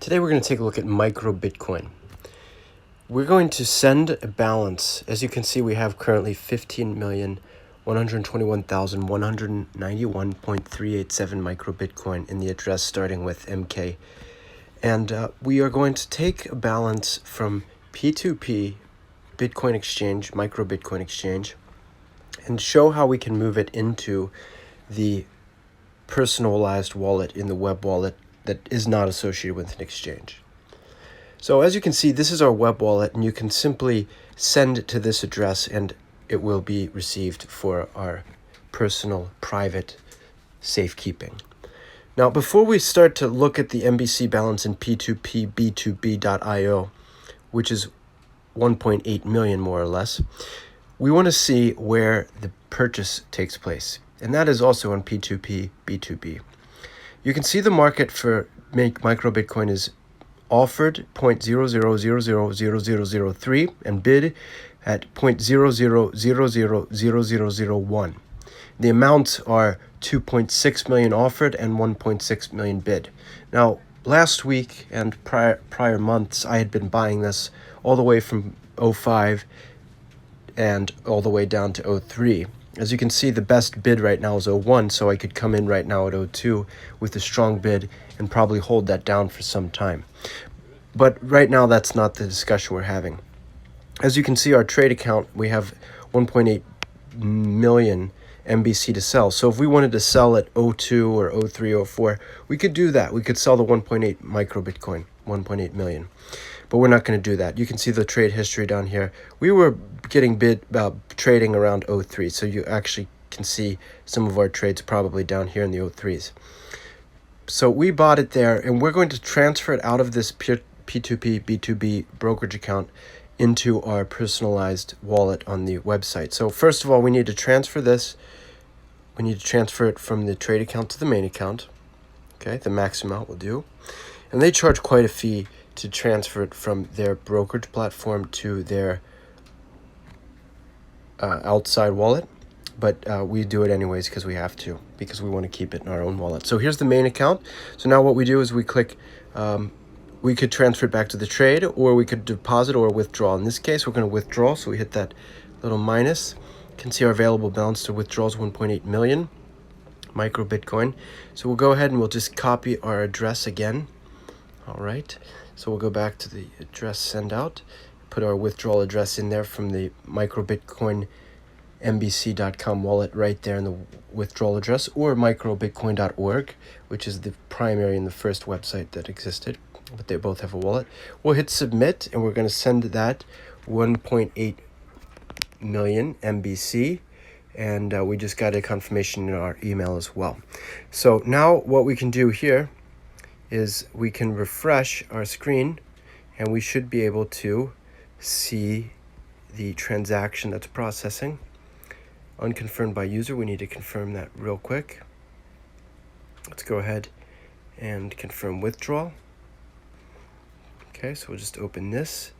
Today we're going to take a look at MicroBitcoin. We're going to send a balance. As you can see, we have currently 15,121,191.387 MicroBitcoin in the address starting with MK. And we are going to take a balance from P2P Bitcoin Exchange, MicroBitcoin Exchange, and show how we can move it into the personalized wallet in the web wallet that is not associated with an exchange. So as you can see, this is our web wallet, and you can simply send it to this address and it will be received for our personal, private safekeeping. Now, before we start to look at the MBC balance in p2pb2b.io, which is 1.8 million more or less, we want to see where the purchase takes place. And that is also on p2pb2b. You can see the market for MicroBitcoin is offered 0.00000003 and bid at 0.00000001. The amounts are 2.6 million offered and 1.6 million bid. Now, last week and prior months, I had been buying this all the way from 05 and all the way down to 03. As you can see, the best bid right now is 01, so I could come in right now at 02 with a strong bid and probably hold that down for some time. But right now, that's not the discussion we're having. As you can see, our trade account, we have 1.8 million MBC to sell. So if we wanted to sell at 02 or 03, 04, we could do that. We could sell the 1.8 MicroBitcoin, 1.8 million. But we're not going to do that. You can see the trade history down here. We were getting trading around 03, so you actually can see some of our trades probably down here in the 03s. So we bought it there, and we're going to transfer it out of this P2pb2b brokerage account into our personalized wallet on the website. So first of all, we need to transfer this. We need to transfer it from the trade account to the main account. Okay, the max amount will do. And they charge quite a fee to transfer it from their brokerage platform to their outside wallet. But we do it anyways because we have to, because we want to keep it in our own wallet. So here's the main account. So now what we do is we click, we could transfer it back to the trade, or we could deposit or withdraw. In this case, we're going to withdraw. So we hit that little minus. You can see our available balance to withdraw is 1.8 million MicroBitcoin. So we'll go ahead and we'll just copy our address again. All right. So we'll go back to the address send out, put our withdrawal address in there from the MicroBitcoin MBC.com wallet right there in the withdrawal address, or microbitcoin.org, which is the primary and the first website that existed, but they both have a wallet. We'll hit submit, and we're going to send that 1.8 million MBC, and we just got a confirmation in our email as well. So now what we can do here is we can refresh our screen, and we should be able to see the transaction that's processing. Unconfirmed by user, we need to confirm that real quick. Let's go ahead and confirm withdrawal. Okay, so we'll just open this,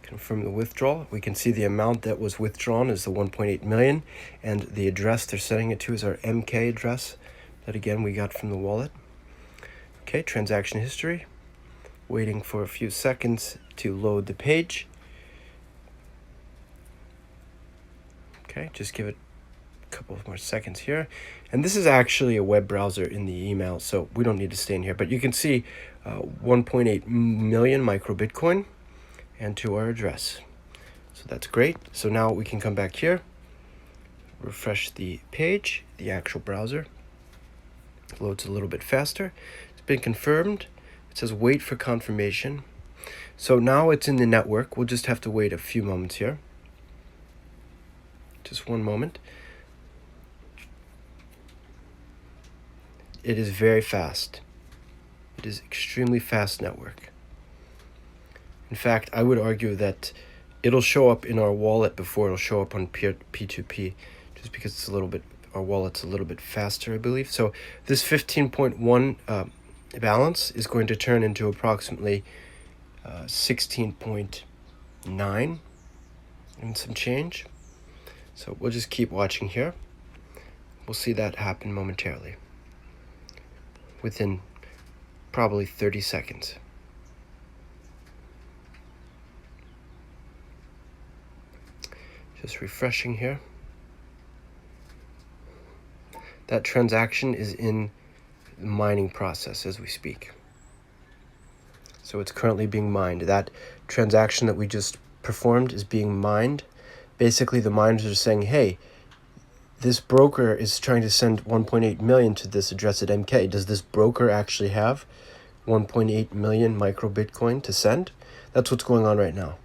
confirm the withdrawal. We can see the amount that was withdrawn is the 1.8 million, and the address they're sending it to is our MK address that again we got from the wallet. Okay, transaction history. Waiting for a few seconds to load the page. Okay, just give it a couple of more seconds here. And this is actually a web browser in the email, so we don't need to stay in here. But you can see 1.8 million MicroBitcoin and to our address. So that's great. So now we can come back here, refresh the page, the actual browser. It loads a little bit faster. It's been confirmed. It says wait for confirmation. So now it's in the network. We'll just have to wait a few moments here. Just one moment. It is very fast. It is extremely fast network. In fact, I would argue that it'll show up in our wallet before it'll show up on P2P, just because it's a little bit, our wallet's a little bit faster, I believe. So this 15.1 balance is going to turn into approximately 16.9 and some change. So we'll just keep watching here. We'll see that happen momentarily, within probably 30 seconds. Just refreshing here. That transaction is in the mining process as we speak. So it's currently being mined. That transaction that we just performed is being mined. Basically, the miners are saying, hey, this broker is trying to send 1.8 million to this address at MK. Does this broker actually have 1.8 million micro Bitcoin to send? That's what's going on right now.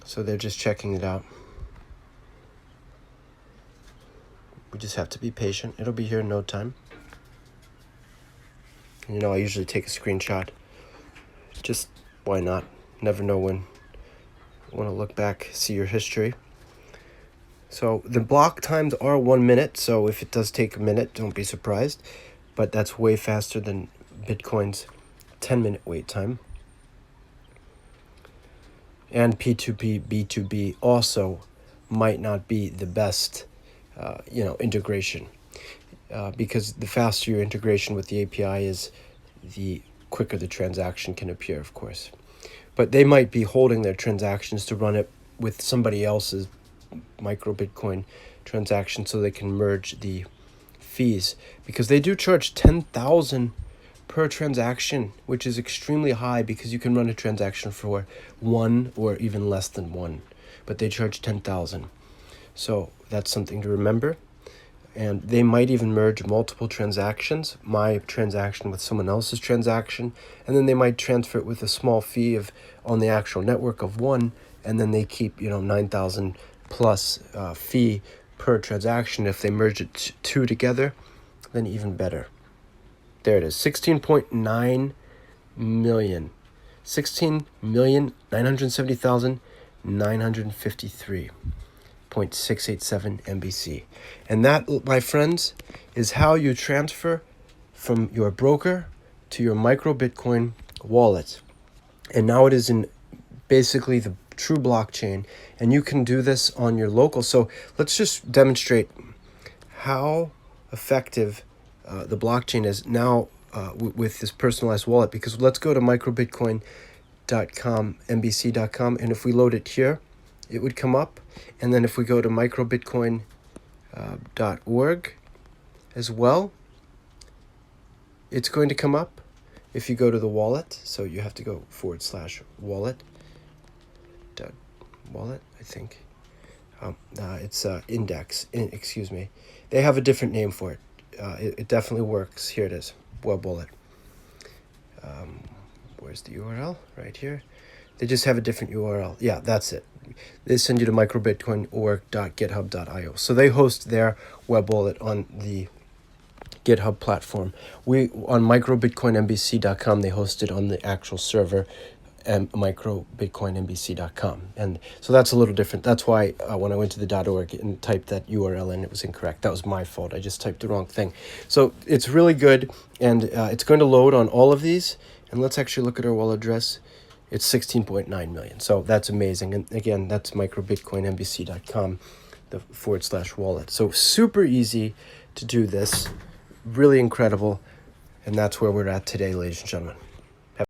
So they're just checking it out. We just have to be patient. It'll be here in no time. You know, I usually take a screenshot. Just why not? Never know when you want to look back, see your history. So the block times are 1 minute. So if it does take a minute, don't be surprised. But that's way faster than Bitcoin's 10-minute wait time. And p2pb2b also might not be the best integration, because the faster your integration with the API is, the quicker the transaction can appear, of course. But they might be holding their transactions to run it with somebody else's micro Bitcoin transaction so they can merge the fees, because they do charge 10,000 per transaction, which is extremely high because you can run a transaction for 1 or even less than 1, but they charge 10,000. So that's something to remember. And they might even merge multiple transactions, my transaction with someone else's transaction, and then they might transfer it with a small fee of on the actual network of 1, and then they keep 9,000 plus fee per transaction. If they merge it 2 together, then even better. There it is, 16.9 million, 16,970,953. 0.687 MBC. And that, my friends, is how you transfer from your broker to your micro Bitcoin wallet. And now it is in basically the true blockchain, and you can do this on your local. So let's just demonstrate how effective the blockchain is now with this personalized wallet, because let's go to microbitcoin.com, mbc.com, and if we load it here, it would come up. And then if we go to microbitcoin.org as well, it's going to come up. If you go to the wallet, so you have to go /wallet, I think. It's index, excuse me. They have a different name for it. It definitely works. Here it is, web wallet. Where's the URL? Right here. They just have a different URL. Yeah, that's it. They send you to microbitcoin.org.github.io. So they host their web wallet on the GitHub platform. We on microbitcoinmbc.com, they host it on the actual server, microbitcoinmbc.com. And so that's a little different. That's why when I went to the .org and typed that URL in, it was incorrect. That was my fault. I just typed the wrong thing. So it's really good, and it's going to load on all of these. And let's actually look at our wallet address. It's 16.9 million. So that's amazing. And again, that's microbitcoinmbc.com, the /wallet. So super easy to do this. Really incredible. And that's where we're at today, ladies and gentlemen.